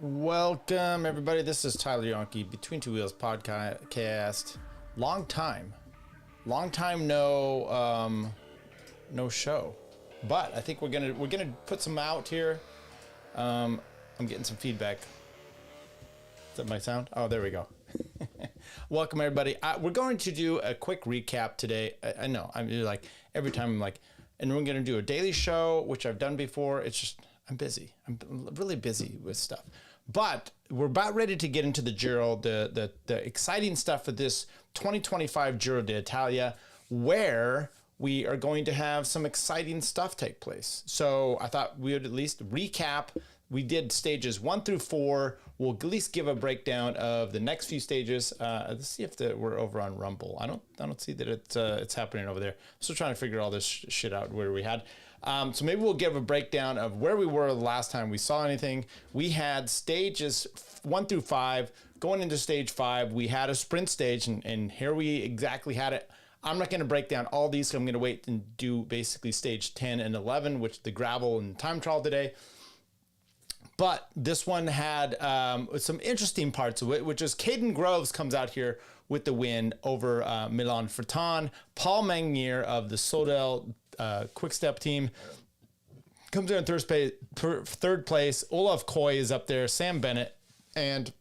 Welcome, everybody. This is Tyler Yonke, Between Two Wheels podcast. Long time no show, but I think we're gonna put some out here. I'm getting some feedback. Is that my sound? Oh, there we go. Welcome, everybody. We're going to do a quick recap today. I know I'm like every time I'm like, and we're gonna do a daily show, which I've done before. It's just I'm busy. I'm really busy with stuff. But we're about ready to get into the Giro, the exciting stuff for this 2025 Giro d'Italia, where we are going to have some exciting stuff take place. So I thought we would at least recap. We did stages 1 through 4. We'll at least give a breakdown of the next few stages. Let's see if we're over on Rumble. I don't see that it's happening over there. Still trying to figure all this shit out where we had. So maybe we'll give a breakdown of where we were the last time we saw anything. We had stages 1 through 5. Going into stage 5, we had a sprint stage, and here we exactly had it. I'm not going to break down all these, so I'm going to wait and do basically stage 10 and 11, which the gravel and time trial today. But this one had some interesting parts of it, which is Caden Groves comes out here with the win over Milan Fertan. Paul Magnier of the Sodal Quick Step team comes in third place. Olaf Koy is up there, Sam Bennett, and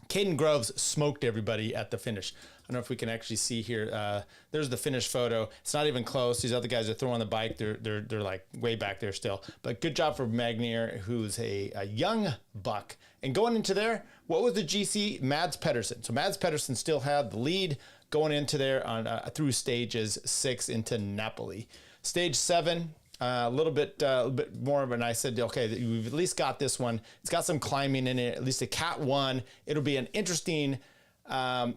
Caden Groves smoked everybody at the finish. I don't know if we can actually see here. There's the finish photo. It's not even close. These other guys are throwing the bike. They're like way back there still. But good job for Magnier, who's a young buck. And going into there, what was the GC? Mads Pedersen. So Mads Pedersen still had the lead going into there on through stages 6 into Napoli. Stage 7. A little bit more of an. I said, okay, we've at least got this one. It's got some climbing in it, at least a Cat 1. It'll be an interesting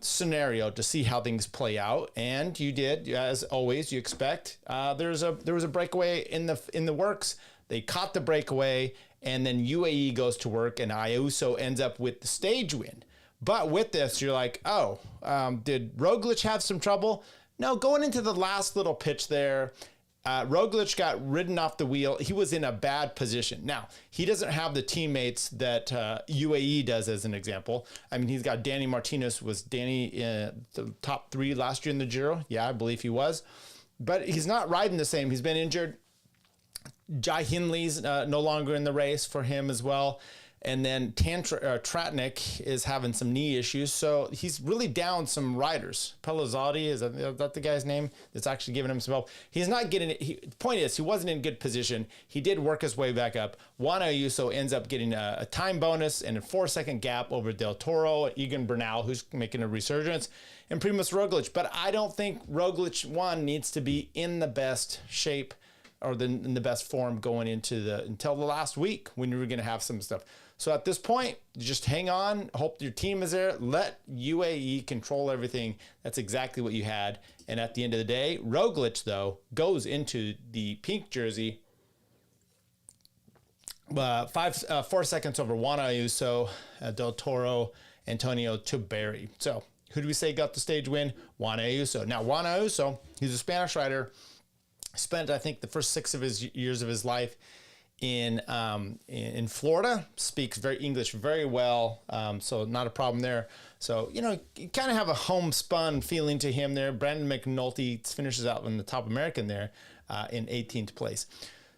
scenario to see how things play out. And you did, as always, you expect. There was a breakaway in the works. They caught the breakaway, and then UAE goes to work, and Ayuso ends up with the stage win. But with this, you're like, oh, did Roglic have some trouble? No, going into the last little pitch there, Roglic got ridden off the wheel. He was in a bad position. Now, he doesn't have the teammates that UAE does, as an example. I mean, he's got Danny Martinez. Was Danny the top 3 last year in the Giro? Yeah, I believe he was. But he's not riding the same. He's been injured. Jai Hindley's no longer in the race for him as well. And then Tratnik is having some knee issues, so he's really down some riders. Pelazzotti, is that the guy's name that's actually giving him some help? He's not getting it. The point is, he wasn't in good position. He did work his way back up. Juan Ayuso ends up getting a time bonus and a 4-second gap over Del Toro, Egan Bernal, who's making a resurgence, and Primož Roglic. But I don't think Roglic, one, needs to be in the best shape or in the best form going into until the last week when you were going to have some stuff. So at this point, just hang on, hope your team is there, let UAE control everything. That's exactly what you had. And at the end of the day, Roglic, though, goes into the pink jersey, 4 seconds over Juan Ayuso, Del Toro, Antonio Tuberi. So who do we say got the stage win? Juan Ayuso. Now, Juan Ayuso, he's a Spanish rider, spent, I think, the first 6 of his years of his life in Florida, speaks English very well, so not a problem there. So, you kind of have a homespun feeling to him there. Brandon McNulty finishes out in the top American there in 18th place.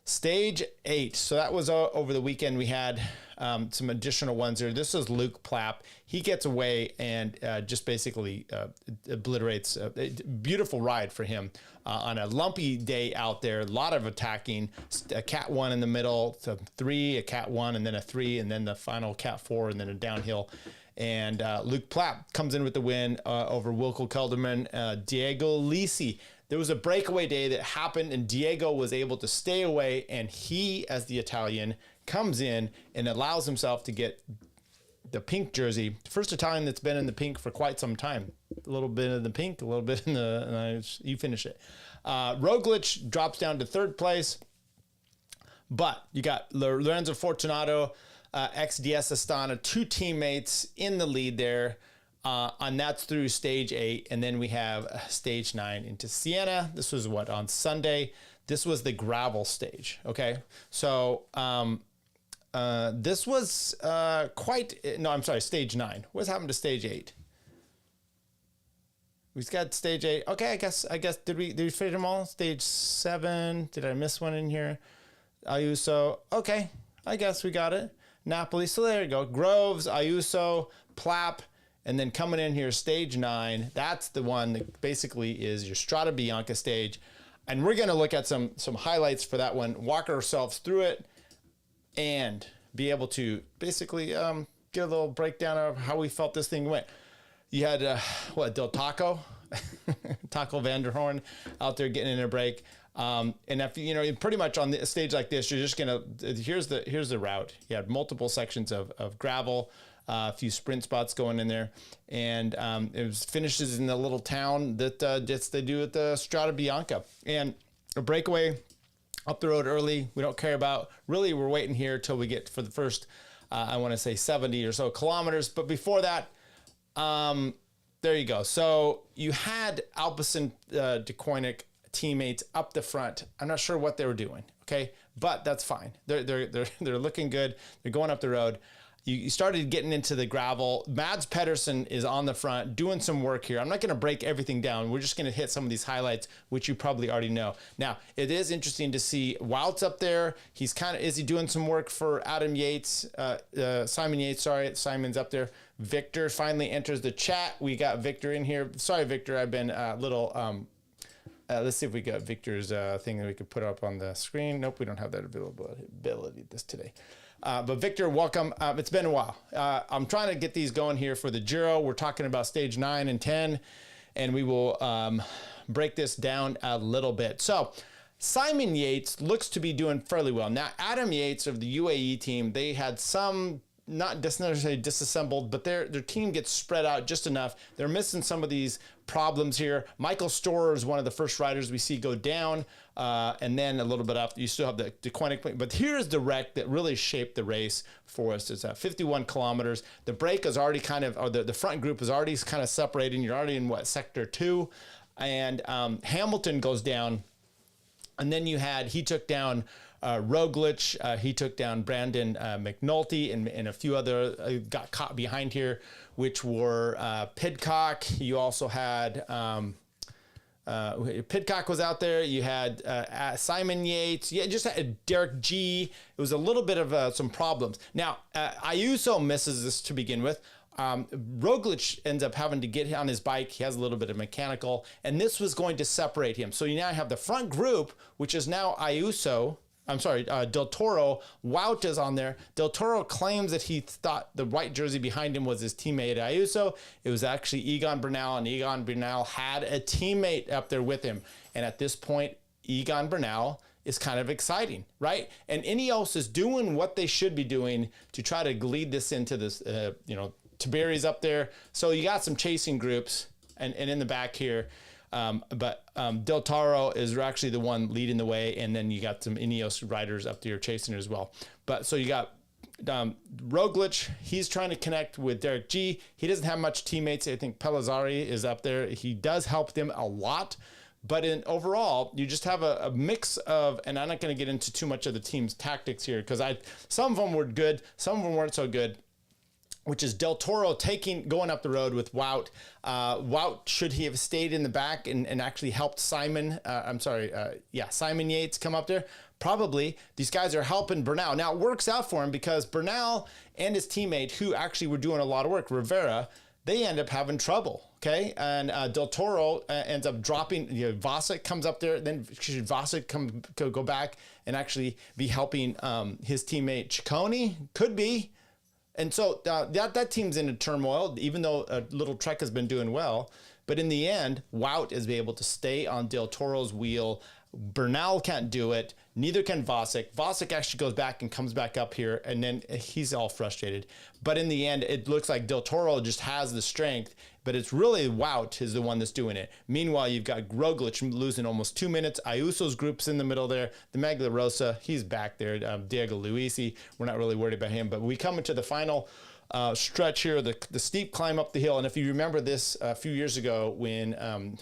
Stage 8. So that was over the weekend. We had some additional ones there. This is Luke Plapp. He gets away and just basically obliterates a beautiful ride for him on a lumpy day out there. A lot of attacking. A Cat 1 in the middle, so 3, a Cat 1, and then a 3, and then the final Cat 4, and then a downhill. And Luke Plapp comes in with the win over Wilco Kelderman. Diego Lisi. There was a breakaway day that happened, and Diego was able to stay away, and he, as the Italian, comes in and allows himself to get the pink jersey. First Italian that's been in the pink for quite some time. A little bit in the pink, a little bit in the, you finish it. Roglic drops down to 3rd place, but you got Lorenzo Fortunato, ex-DS Astana, 2 teammates in the lead there. And that's through stage 8. And then we have stage 9 into Siena. This was on Sunday. This was the gravel stage. Okay. So, This was stage 9. What's happened to stage 8? We've got stage 8. Okay, I guess did we finish them all? Stage 7. Did I miss one in here? Ayuso. Okay, I guess we got it. Napoli. So there you go. Groves, Ayuso, Plapp, and then coming in here, stage 9. That's the one that basically is your Strada Bianca stage. And we're going to look at some highlights for that one, walk ourselves through it, and be able to basically get a little breakdown of how we felt this thing went. You had, Del Taco, Taco Vanderhorn out there getting in a break. And if pretty much on a stage like this, you're just gonna, here's the route. You had multiple sections of gravel, a few sprint spots going in there, and it was finishes in the little town that they do at the Strada Bianca, and a breakaway up the road early. We don't care about, really, we're waiting here till we get for the first, I want to say 70 or so kilometers, but before that, there you go. So you had Alpecin Deceuninck teammates up the front. I'm not sure what they were doing, okay, but that's fine. They're looking good. They're going up the road. You started getting into the gravel. Mads Pedersen is on the front doing some work here. I'm not going to break everything down. We're just going to hit some of these highlights, which you probably already know. Now, it is interesting to see Wout's up there. Is he doing some work for Adam Yates? Simon Yates, sorry. Simon's up there. Victor finally enters the chat. We got Victor in here. Sorry, Victor. I've been a little... let's see if we got Victor's thing that we could put up on the screen. Nope, we don't have that availability today. But Victor, welcome. It's been a while. I'm trying to get these going here for the Giro. We're talking about stage 9 and 10, and we will break this down a little bit. So Simon Yates looks to be doing fairly well. Now, Adam Yates of the UAE team, they had some, not necessarily disassembled, but their team gets spread out just enough. They're missing some of these problems here. Michael Storer is one of the first riders we see go down, and then a little bit up. You still have the Deceuninck, but here's the wreck that really shaped the race for us. It's 51 kilometers. The break is already the front group is already kind of separating. You're already in sector 2, and Hamilton goes down, and then he took down Roglic, he took down Brandon McNulty, and a few other got caught behind here, which were Pidcock. You also had Pidcock was out there. You had Simon Yates. You just had Derek G. It was a little bit of some problems. Now, Ayuso misses this to begin with. Roglic ends up having to get on his bike. He has a little bit of mechanical, and this was going to separate him. So you now have the front group, which is now Ayuso. Del Toro. Wout is on there. Del Toro claims that he thought the white jersey behind him was his teammate Ayuso. It was actually Egan Bernal, and Egan Bernal had a teammate up there with him. And at this point, Egan Bernal is kind of exciting, right? And Ineos is doing what they should be doing to try to lead this into this, Tiberi's up there. So you got some chasing groups, and in the back here, but Del Toro is actually the one leading the way, and then you got some Ineos riders up there chasing it as well. But so you got Roglic, he's trying to connect with Derek G. He doesn't have much teammates. I think Pellizzari is up there. He does help them a lot. But overall, you just have a mix of, and I'm not going to get into too much of the team's tactics here, because some of them were good, some of them weren't so good, which is Del Toro going up the road with Wout. Wout, should he have stayed in the back and actually helped Simon Yates come up there? Probably. These guys are helping Bernal. Now, it works out for him because Bernal and his teammate, who actually were doing a lot of work, Rivera, they end up having trouble, okay? And Del Toro ends up dropping, Vasek comes up there, then should Vasek go back and actually be helping his teammate Ciccone? Could be. And so that team's in a turmoil, even though Little Trek has been doing well. But in the end, Wout is able to stay on Del Toro's wheel. Bernal can't do it. Neither can Vasek. Vasek actually goes back and comes back up here, and then he's all frustrated. But in the end, it looks like Del Toro just has the strength, but it's really Wout is the one that's doing it. Meanwhile, you've got Roglic losing almost 2 minutes. Ayuso's group's in the middle there. The Maglia Rosa, he's back there. Diego Luisi, we're not really worried about him. But we come into the final stretch here, the steep climb up the hill. And if you remember this a few years ago when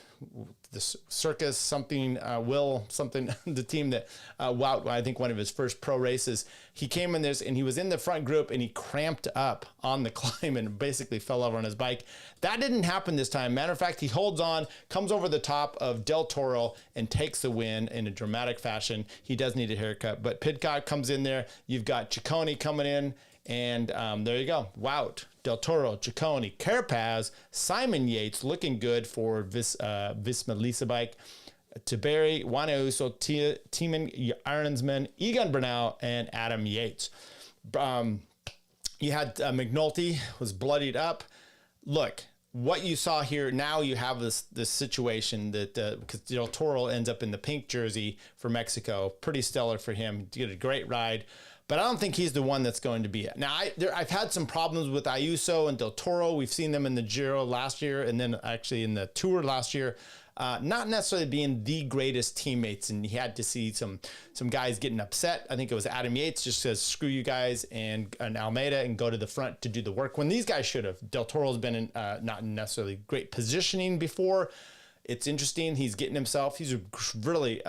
the Circus something, Will something, the team that Wout, I think one of his first pro races, he came in this and he was in the front group and he cramped up on the climb and basically fell over on his bike. That didn't happen this time. Matter of fact, he holds on, comes over the top of Del Toro and takes the win in a dramatic fashion. He does need a haircut, but Pidcock comes in there. You've got Ciccone coming in, and there you go. Wout, Del Toro, Ciccone, Carapaz, Simon Yates looking good for Visma Lease bike. Tiberi, Juan Ayuso, Tiemann Ironsman, Egan Bernal, and Adam Yates. You had McNulty was bloodied up. Look, what you saw here, now you have this situation that because Del Toro ends up in the pink jersey for Mexico. Pretty stellar for him. He did a great ride. But I don't think he's the one that's going to be it. Now, I've had some problems with Ayuso and Del Toro. We've seen them in the Giro last year and then actually in the Tour last year. Not necessarily being the greatest teammates, and he had to see some guys getting upset. I think it was Adam Yates just says, screw you guys, and Almeida, and go to the front to do the work when these guys should have. Del Toro's been in not necessarily great positioning before. It's interesting. He's getting himself. He's a really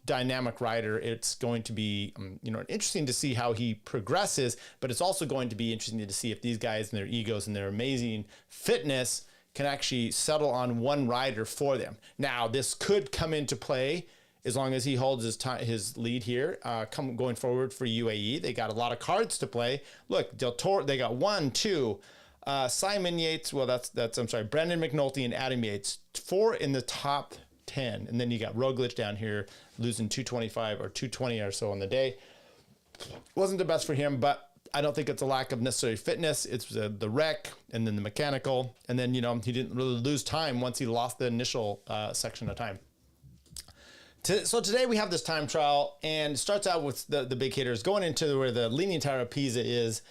dynamic rider. It's going to be, interesting to see how he progresses, but it's also going to be interesting to see if these guys and their egos and their amazing fitness can actually settle on one rider for them. Now, this could come into play as long as he holds his lead here, going forward for UAE. They got a lot of cards to play. Look, Del Toro, they got 1, 2. Simon Yates, well, I'm sorry, Brendan McNulty and Adam Yates, 4 in the top 10. And then you got Roglic down here losing 225 or 220 or so on the day. Wasn't the best for him, but I don't think it's a lack of necessary fitness. It's the wreck and then the mechanical. And then, he didn't really lose time once he lost the initial section of time. So today we have this time trial, and it starts out with the big hitters going into where the Leaning Tower of Pisa is.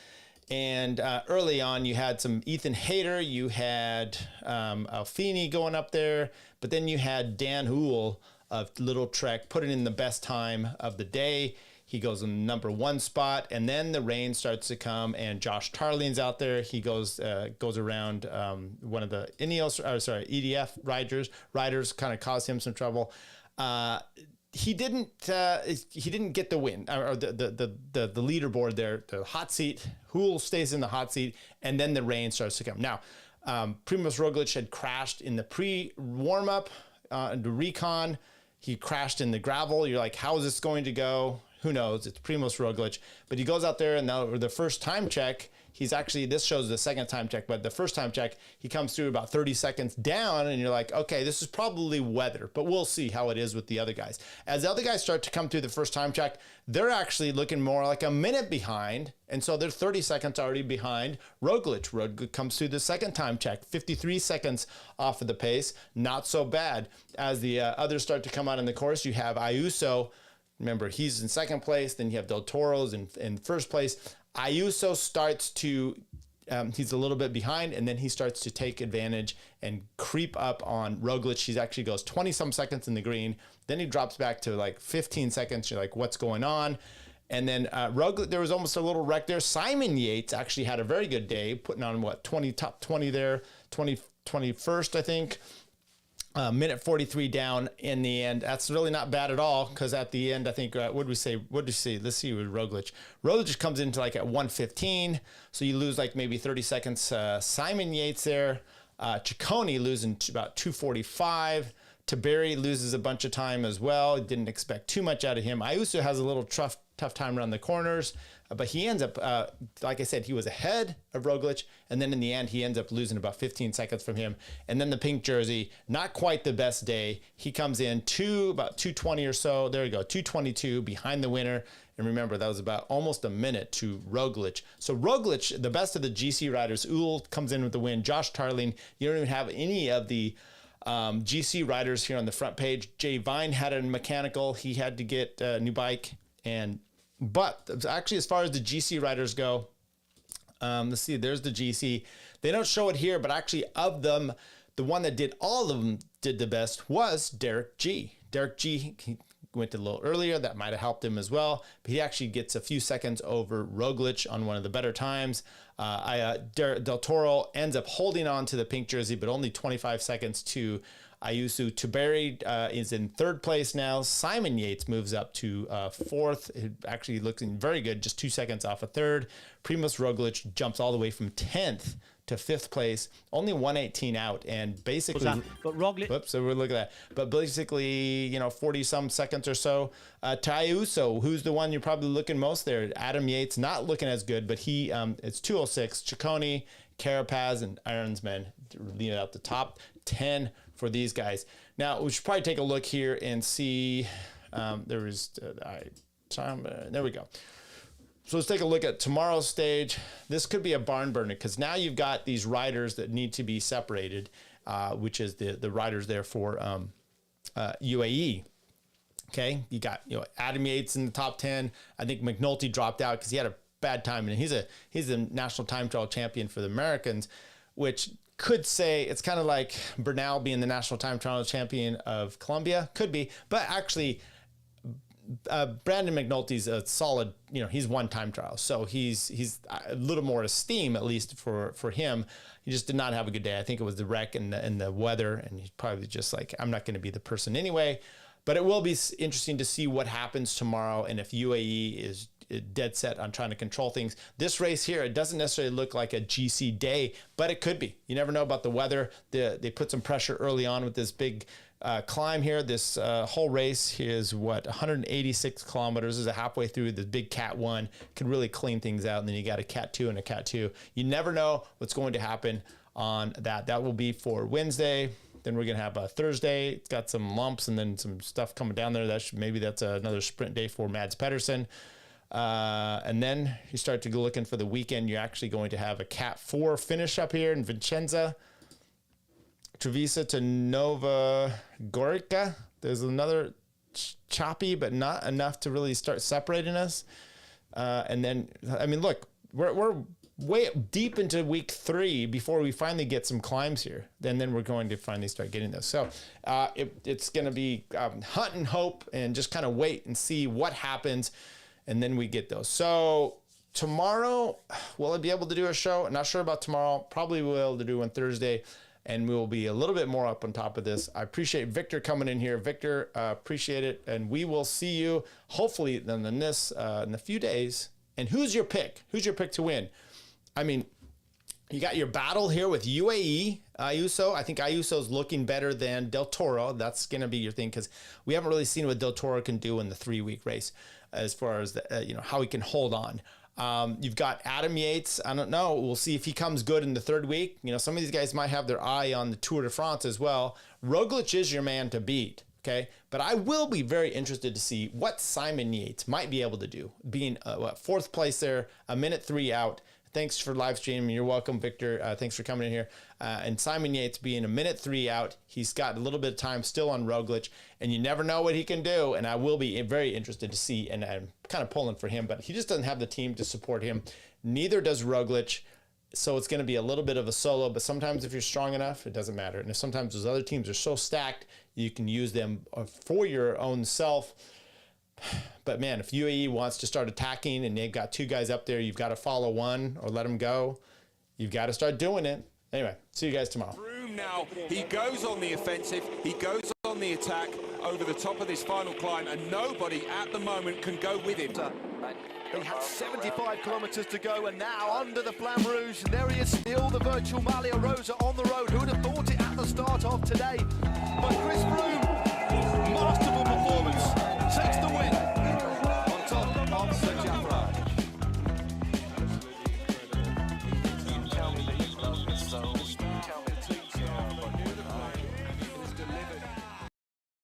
And early on, you had some Ethan Hayter, you had Alfini going up there, but then you had Dan Houle of Little Trek putting in the best time of the day. He goes in the number 1 spot, and then the rain starts to come, and Josh Tarling's out there. He goes around one of the EDF riders, kind of caused him some trouble. He didn't get the win or the leaderboard there, the hot seat. Houle stays in the hot seat, and then the rain starts to come. Now, Primož Roglic had crashed in the pre-warm-up, the recon. He crashed in the gravel. You're like, how is this going to go? Who knows? It's Primož Roglic. But he goes out there, and now the first time check, this shows the second time check, but the first time check, he comes through about 30 seconds down, and you're like, okay, this is probably weather, but we'll see how it is with the other guys. As the other guys start to come through the first time check, they're actually looking more like a minute behind, and so they're 30 seconds already behind Roglic. Roglic comes through the second time check, 53 seconds off of the pace, not so bad. As the others start to come out in the course, you have Ayuso. Remember, he's in second place. Then you have Del Toro's in first place. Ayuso starts to, he's a little bit behind, and then he starts to take advantage and creep up on Roglic. He actually goes 20-some seconds in the green. Then he drops back to like 15 seconds. You're like, what's going on? And then Roglic, there was almost a little wreck there. Simon Yates actually had a very good day, putting on top 20 there, 21st, I think. Minute 43 down in the end. That's really not bad at all, because at the end, I think, what did we say? Let's see with Roglic. Roglic comes into like at 1:15, so you lose like maybe 30 seconds. Simon Yates there. Ciccone losing about 2:45. Tiberi loses a bunch of time as well. Didn't expect too much out of him. Ayuso has a little tough time around the corners, but he ends up, like I said, he was ahead of Roglic, and then in the end, he ends up losing about 15 seconds from him. And then the pink jersey, not quite the best day. He comes in about 2:20 or so. There you go, 2:22 behind the winner. And remember, that was about almost a minute to Roglic. So Roglic, the best of the GC riders, Uhl comes in with the win. Josh Tarling, you don't even have any of the GC riders here on the front page. Jay Vine had a mechanical. He had to get a new bike. But actually, as far as the GC riders go, let's see, there's the GC. They don't show it here, but actually of them, the one that did all of them did the best was Derek G. Derek G, he went a little earlier. That might have helped him as well. But he actually gets a few seconds over Roglic on one of the better times. Del Toro ends up holding on to the pink jersey, but only 25 seconds to Ayuso. Tiberi is in third place now. Simon Yates moves up to fourth. It actually looking very good, just 2 seconds off of third. Primoz Roglic jumps all the way from 10th to 5th place, only 118 out, and basically, but Roglic. Whoops, so we're looking at that. But basically, 40 some seconds or so. Ayuso, who's the one you're probably looking most there? Adam Yates, not looking as good, but he it's 206. Ciccone, Carapaz, and Ironsman leading out the top 10 for these guys. Now we should probably take a look here and see. There we go. So let's take a look at tomorrow's stage. This could be a barn burner because now you've got these riders that need to be separated, which is the riders there for UAE. Okay, you got Adam Yates in the top 10. I think McNulty dropped out because he had a bad time, and he's a national time trial champion for the Americans, which could say it's kind of like Bernal being the national time trial champion of Colombia. Could be, but actually. Brandon McNulty's a solid, he's one time trial. So he's a little more esteem, at least for him. He just did not have a good day. I think it was the wreck and the weather. And he's probably just like, I'm not going to be the person anyway. But it will be interesting to see what happens tomorrow. And if UAE is dead set on trying to control things. This race here, it doesn't necessarily look like a GC day, but it could be. You never know about the weather. They put some pressure early on with this big climb here. This whole race is 186 kilometers. This is halfway through the big Cat 1. Could really clean things out. And then you got a Cat 2 and a Cat 2. You never know what's going to happen on that. That will be for Wednesday. Then we're going to have a Thursday. It's got some lumps and then some stuff coming down there. Maybe that's another sprint day for Mads Pedersen. And then you start to go looking for the weekend. You're actually going to have a Cat 4 finish up here in Vicenza. Treviso to Nova Gorica. There's another choppy, but not enough to really start separating us. And then, look, we're way deep into week 3 before we finally get some climbs here. And then we're going to finally start getting those. So it's going to be hunt and hope and just kind of wait and see what happens. And then we get those. So tomorrow, will I be able to do a show? I'm not sure about tomorrow. Probably will be able to do on Thursday. And we'll be a little bit more up on top of this. I appreciate Victor coming in here. Victor, appreciate it. And we will see you hopefully then in a few days. And who's your pick? Who's your pick to win? You got your battle here with UAE, Ayuso. I think Ayuso's looking better than Del Toro. That's going to be your thing because we haven't really seen what Del Toro can do in the 3-week race as far as how he can hold on. You've got Adam Yates. I don't know. We'll see if he comes good in the 3rd week. Some of these guys might have their eye on the Tour de France as well. Roglic is your man to beat. Okay. But I will be very interested to see what Simon Yates might be able to do, being 4th place there, a minute 3 out. Thanks for live streaming. You're welcome, Victor. Thanks for coming in here. And Simon Yates being a minute 3 out. He's got a little bit of time still on Roglic, and you never know what he can do. And I will be very interested to see, and I'm kind of pulling for him, but he just doesn't have the team to support him. Neither does Roglic. So it's going to be a little bit of a solo, but sometimes if you're strong enough, it doesn't matter. And if sometimes those other teams are so stacked, you can use them for your own self. But man, if UAE wants to start attacking and they've got 2 guys up there, you've got to follow one or let them go. You've got to start doing it. Anyway, see you guys tomorrow. Now he goes on the offensive, he goes on the attack over the top of this final climb, and nobody at the moment can go with him. He had 75 kilometres to go, and now under the Flamme Rouge, and there he is, still the virtual Malia Rosa on the road. Who'd have thought it at the start of today? But Chris